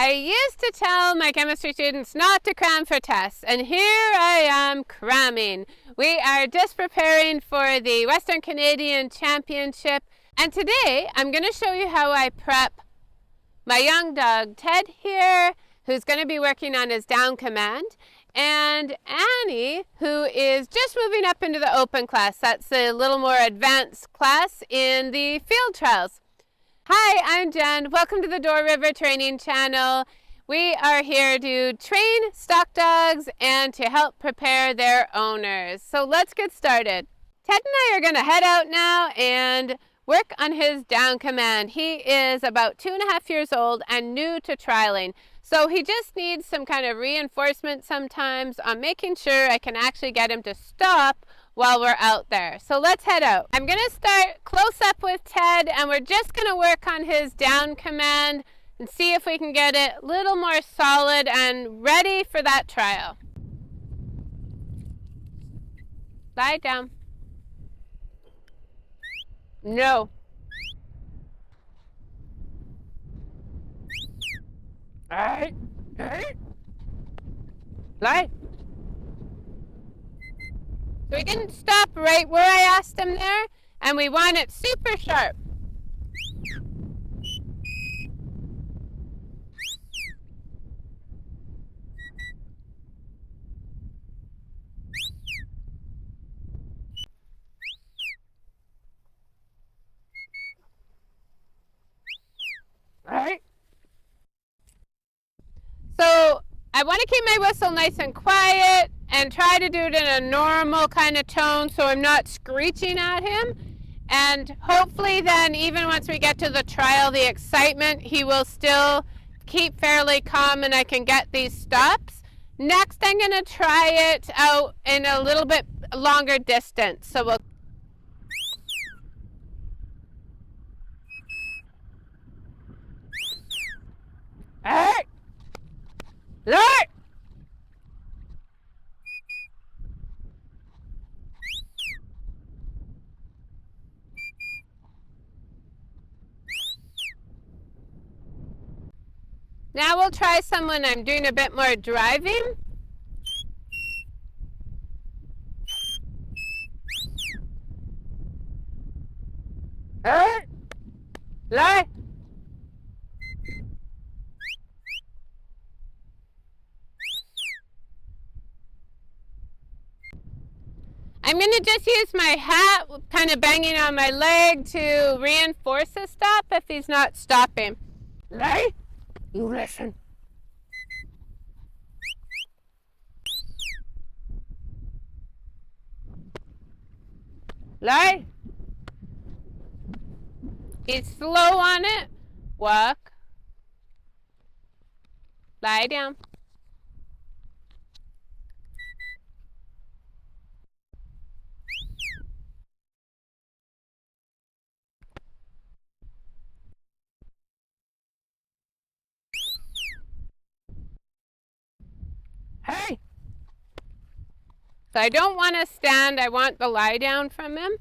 I used to tell my chemistry students not to cram for tests, and here I am cramming. We are just preparing for the Western Canadian Championship, and today I'm going to show you how I prep my young dog Ted here, who's going to be working on his down command, and Annie, who is just moving up into the open class. That's a little more advanced class in the field trials. Hi, I'm Jen. Welcome to the Door River Training channel. We are here to train stock dogs and to help prepare their owners. So let's get started. Ted and I are going to head out now and work on his down command. He is about 2.5 years old and new to trialing. So he just needs some kind of reinforcement sometimes on making sure I can actually get him to stop while we're out there. So let's head out. I'm going to start close up with Ted, and we're just going to work on his down command and see if we can get it a little more solid and ready for that trial. Lie down. No. All right. All right. Lie. So we didn't stop right where I asked him there, and we want it super sharp. All right. So I want to keep my whistle nice and quiet and try to do it in a normal kind of tone so I'm not screeching at him. And hopefully then, even once we get to the trial, the excitement, he will still keep fairly calm and I can get these stops. Next, I'm going to try it out in a little bit longer distance. So we'll Hey! Look! Now we'll try some when I'm doing a bit more driving. Hey! Lie! I'm going to just use my hat, kind of banging on my leg to reinforce a stop if he's not stopping. Lie? You listen. Lie. He's slow on it. Walk. Lie down. Hey! So I don't want to stand, I want the lie down from him.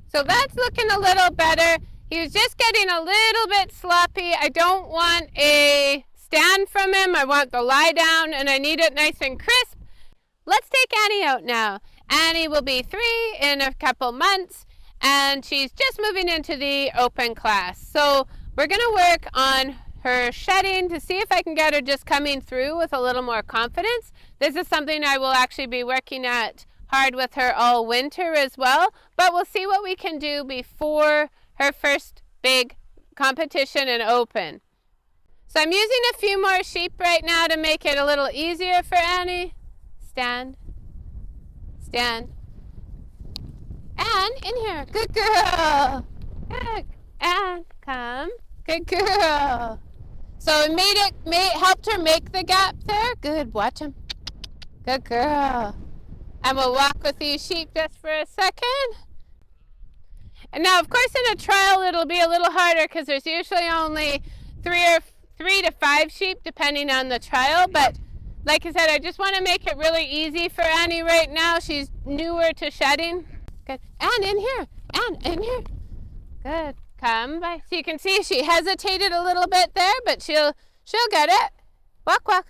So that's looking a little better. He was just getting a little bit sloppy. I don't want a stand from him. I want the lie down and I need it nice and crisp. Let's take Annie out now. Annie will be 3 in a couple months, and she's just moving into the open class. So we're going to work on her shedding to see if I can get her just coming through with a little more confidence. This is something I will actually be working at hard with her all winter as well, but we'll see what we can do before her first big competition and open. So I'm using a few more sheep right now to make it a little easier for Annie. Stand. Stand. And in here. Good girl. And come. Good girl. So it helped her make the gap there. Good. Watch him. Good girl. And we'll walk with these sheep just for a second. And now, of course, in a trial, it'll be a little harder because there's usually only 3 to 5 sheep, depending on the trial. But like I said, I just want to make it really easy for Annie right now. She's newer to shedding. Good. And in here. And in here. Good. Come by. So you can see she hesitated a little bit there, but she'll get it. Walk, walk.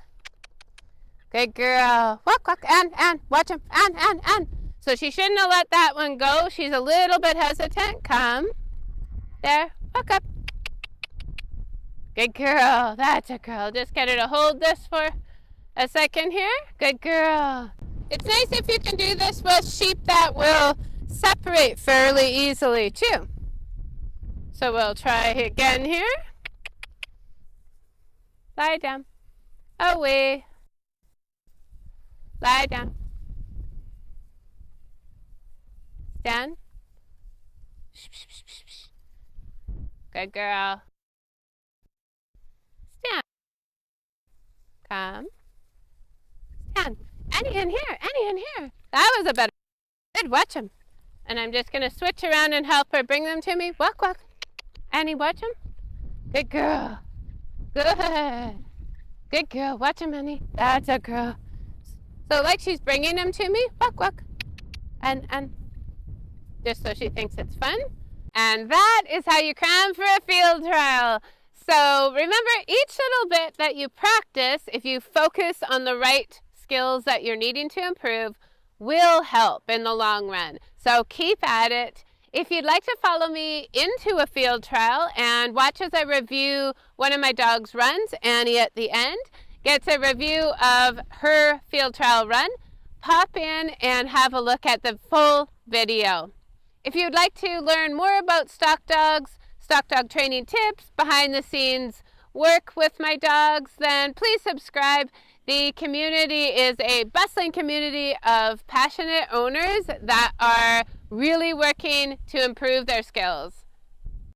Good girl. Walk, walk. And watch him. And. So she shouldn't have let that one go. She's a little bit hesitant. Come. There. Walk up. Good girl. That's a girl. Just get her to hold this for a second here. Good girl. It's nice if you can do this with sheep that will separate fairly easily too. So we'll try again here. Lie down. Away. Lie down. Stand. Good girl. Stand. Come. Stand. Annie in here. Annie in here. That was a better. Good. Watch him. And I'm just going to switch around and help her bring them to me. Walk, walk. Annie, watch him. Good girl. Good. Good girl. Watch him, Annie. That's a girl. So like she's bringing them to me. Walk, walk. And just so she thinks it's fun. And that is how you cram for a field trial. So remember, each little bit that you practice, if you focus on the right skills that you're needing to improve, will help in the long run. So keep at it. If you'd like to follow me into a field trial and watch as I review one of my dog's runs, Annie at the end gets a review of her field trial run, pop in and have a look at the full video. If you'd like to learn more about stock dogs, stock dog training tips, behind the scenes work with my dogs, then please subscribe. The community is a bustling community of passionate owners that are really working to improve their skills.